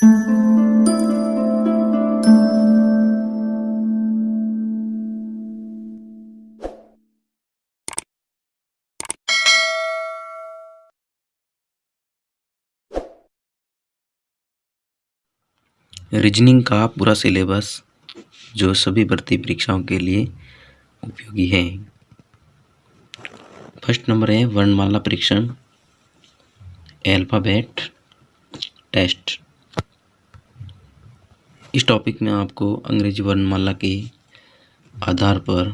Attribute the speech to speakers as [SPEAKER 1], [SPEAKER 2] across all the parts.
[SPEAKER 1] Reasoning का पूरा syllabus जो सभी भर्ती परीक्षाओं के लिए उपयोगी है। फर्स्ट नंबर है वर्णमाला परीक्षण, अल्फ़ाबेट टेस्ट। इस टॉपिक में आपको अंग्रेजी वर्णमाला के आधार पर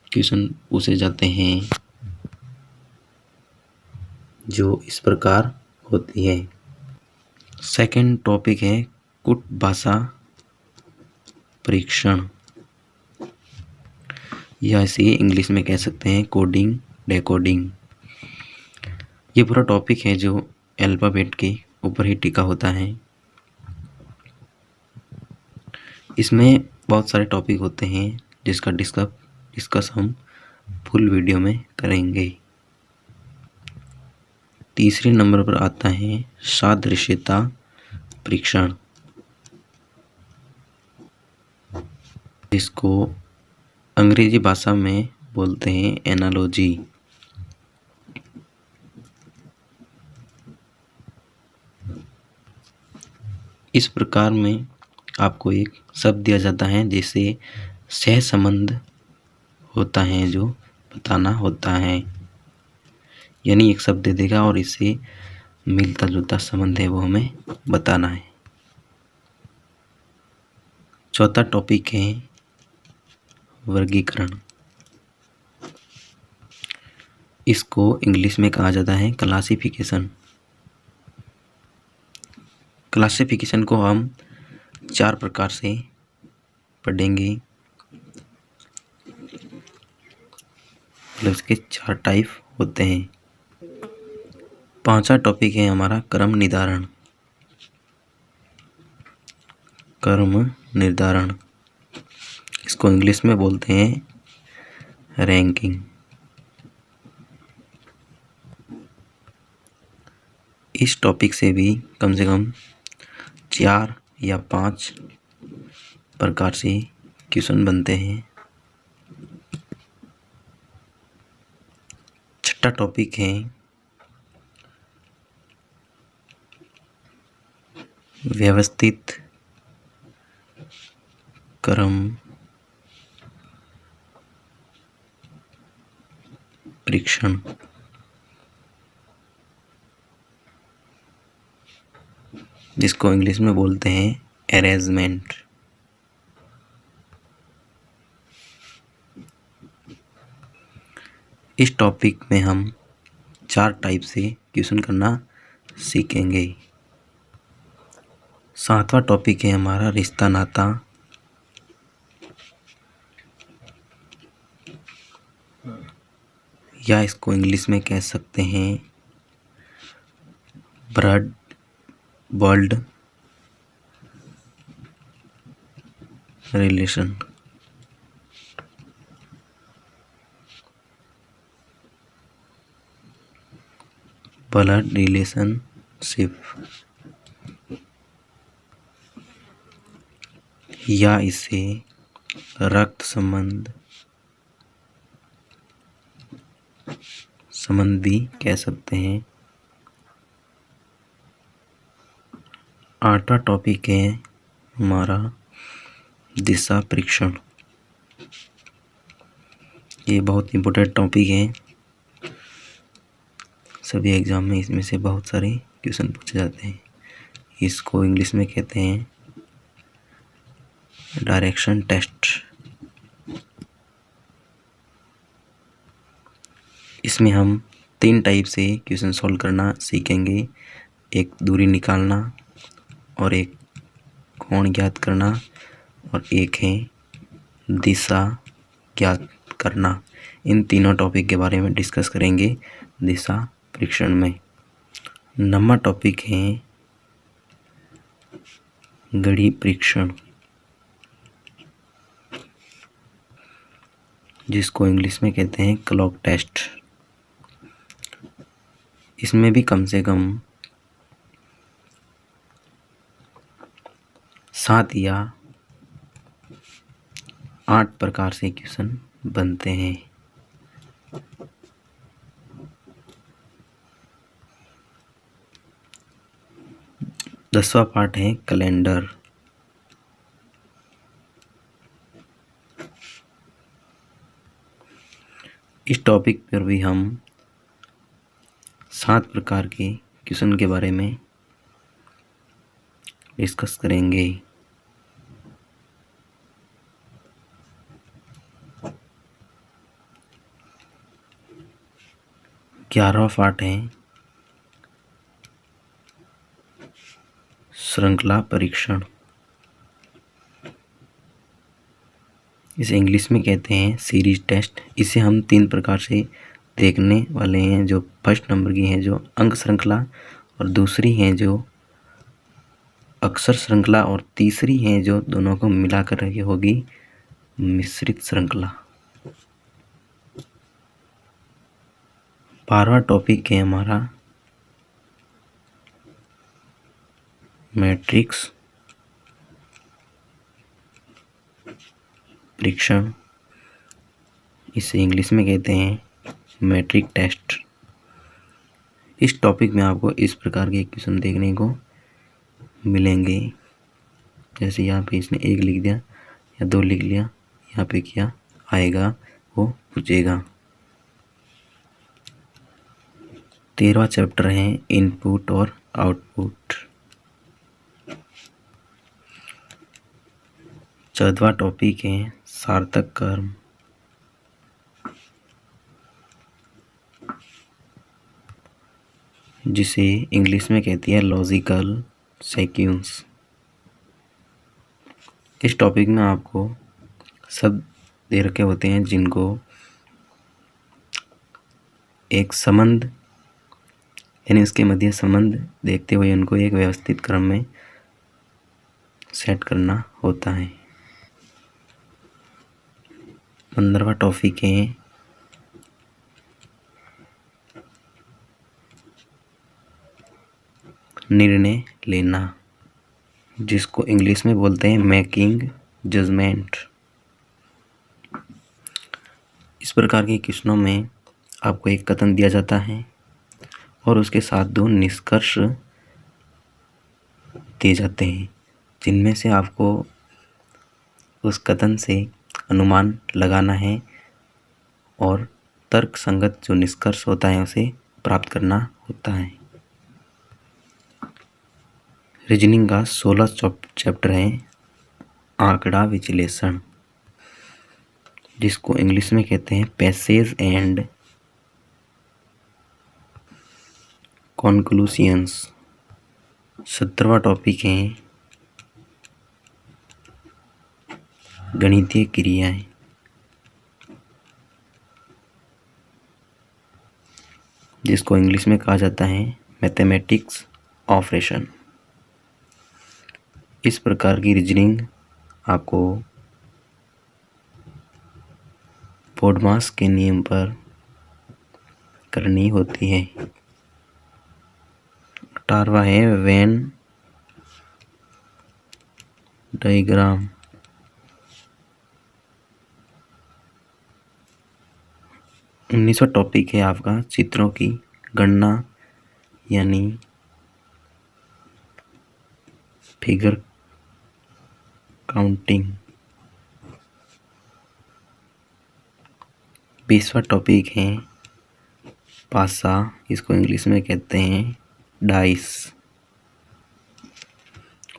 [SPEAKER 1] क्वेश्चन पूछे जाते हैं जो इस प्रकार होती है। सेकंड टॉपिक है कुट भाषा परीक्षण, या इसे इंग्लिश में कह सकते हैं कोडिंग डेकोडिंग। ये पूरा टॉपिक है जो अल्फ़ाबेट के ऊपर ही टिका होता है। इसमें बहुत सारे टॉपिक होते हैं जिसका डिस्कस हम फुल वीडियो में करेंगे। तीसरे नंबर पर आता है सादृश्यता परीक्षण, जिसको अंग्रेजी भाषा में बोलते हैं एनालॉजी। इस प्रकार में आपको एक शब्द दिया जाता है जिससे सहसंबंध होता है जो बताना होता है, यानी एक शब्द दे देगा और इससे मिलता जुलता संबंध है वो हमें बताना है। चौथा टॉपिक है वर्गीकरण, इसको इंग्लिश में कहा जाता है क्लासिफिकेशन। क्लासिफिकेशन को हम 4 प्रकार से पढ़ेंगे, मतलब इसके 4 टाइप होते हैं। पांचवा टॉपिक है हमारा क्रम निर्धारण। क्रम निर्धारण, इसको इंग्लिश में बोलते हैं रैंकिंग। इस टॉपिक से भी कम से कम 4 या 5 प्रकार से क्वेश्चन बनते हैं। छठा टॉपिक है व्यवस्थित क्रम परीक्षण, जिसको इंग्लिश में बोलते हैं अरेंजमेंट। इस टॉपिक में हम 4 टाइप से क्वेश्चन करना सीखेंगे। सातवां टॉपिक है हमारा रिश्ता नाता, या इसको इंग्लिश में कह सकते हैं blood world relation. Blood relationship, या इसे रक्त संबंध भी कह सकते हैं। आठवां टॉपिक है हमारा दिशा परीक्षण। ये बहुत इम्पोर्टेंट टॉपिक है, सभी एग्जाम में इसमें से बहुत सारे क्वेश्चन पूछे जाते हैं। इसको इंग्लिश में कहते हैं डायरेक्शन टेस्ट। इसमें हम 3 टाइप से क्वेश्चन सॉल्व करना सीखेंगे, एक दूरी निकालना और एक कोण ज्ञात करना और एक है दिशा ज्ञात करना। इन तीनों टॉपिक के बारे में डिस्कस करेंगे दिशा परीक्षण में। नंबर टॉपिक है घड़ी परीक्षण, जिसको इंग्लिश में कहते हैं क्लॉक टेस्ट। इसमें भी कम से कम 7 या 8 प्रकार से क्वेश्चन बनते हैं। दसवां पार्ट है कैलेंडर। इस टॉपिक पर भी हम 7 प्रकार के क्वेश्चन के बारे में डिस्कस करेंगे। ग्यारहवां पार्ट है श्रृंखला परीक्षण। इसे इंग्लिश में कहते हैं सीरीज टेस्ट। इसे हम 3 प्रकार से देखने वाले हैं। जो फर्स्ट नंबर की है जो अंक श्रृंखला, और दूसरी है जो अक्षर श्रृंखला, और तीसरी है जो दोनों को मिलाकर ये होगी मिश्रित श्रृंखला। 12वां टॉपिक है हमारा मैट्रिक्स परीक्षण। इसे इंग्लिश में कहते हैं मैट्रिक टेस्ट। इस टॉपिक में आपको इस प्रकार के क्वेश्चन देखने को मिलेंगे। जैसे यहाँ पे इसने 1 लिख दिया या 2 लिख लिया, यहाँ पे क्या आएगा वो पूछेगा। 13वां चैप्टर है इनपुट और आउटपुट। 14वां टॉपिक है सार्थक कर्म। जिसे इंग्लिश में कहती है लॉजिकल सीक्वेंस। इस टॉपिक में आपको शब्द दे रखे होते हैं जिनको एक संबंध यानी उसके मध्य संबंध देखते हुए उनको एक व्यवस्थित क्रम में सेट करना होता है। 15वां टॉपिक है निर्णय लेना, जिसको इंग्लिश में बोलते हैं मेकिंग जजमेंट। इस प्रकार के क्वेश्चनों में आपको एक कथन दिया जाता है और उसके साथ 2 निष्कर्ष दिए जाते हैं, जिनमें से आपको उस कथन से अनुमान लगाना है और तर्क संगत जो निष्कर्ष होता है उसे प्राप्त करना होता है। रीजनिंग का 16 चैप्टर है आंकड़ा विश्लेषण, जिसको इंग्लिश में कहते हैं पैसेज एंड कॉन्क्लूशंस। 17वां टॉपिक है गणितीय क्रियाएं, जिसको इंग्लिश में कहा जाता है मैथमेटिक्स ऑपरेशन। इस प्रकार की रीजनिंग आपको पॉडमास के नियम पर करनी होती है। 18वां है वेन डायग्राम। 19वां टॉपिक है आपका चित्रों की गणना यानी फिगर काउंटिंग। 20वां टॉपिक है पासा, इसको इंग्लिश में कहते हैं डाइस।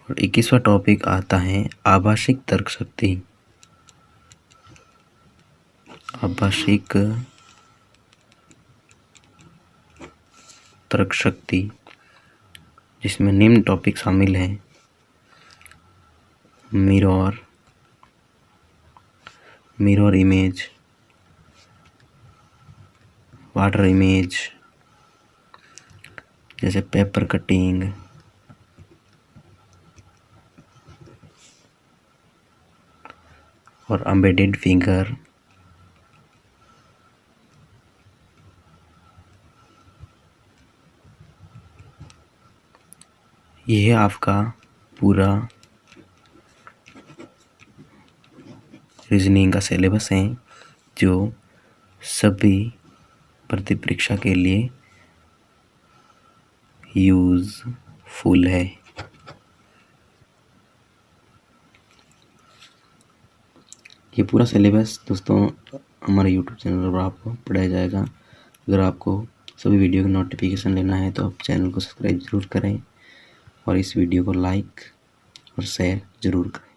[SPEAKER 1] और 21वां टॉपिक आता है आभाषिक तर्क शक्ति। आभाषिक तर्क शक्ति, जिसमें निम्न टॉपिक शामिल हैं मिरर इमेज, वाटर इमेज जैसे पेपर कटिंग, और एम्बेडेड फिगर, यह आपका पूरा रीजनिंग का सिलेबस है जो सभी भर्ती परीक्षा के लिए यूज़फुल है। ये पूरा सिलेबस दोस्तों हमारे यूट्यूब चैनल पर आपको पढ़ाया जाएगा। अगर आपको सभी वीडियो का नोटिफिकेशन लेना है तो आप चैनल को सब्सक्राइब ज़रूर करें और इस वीडियो को लाइक और शेयर ज़रूर करें।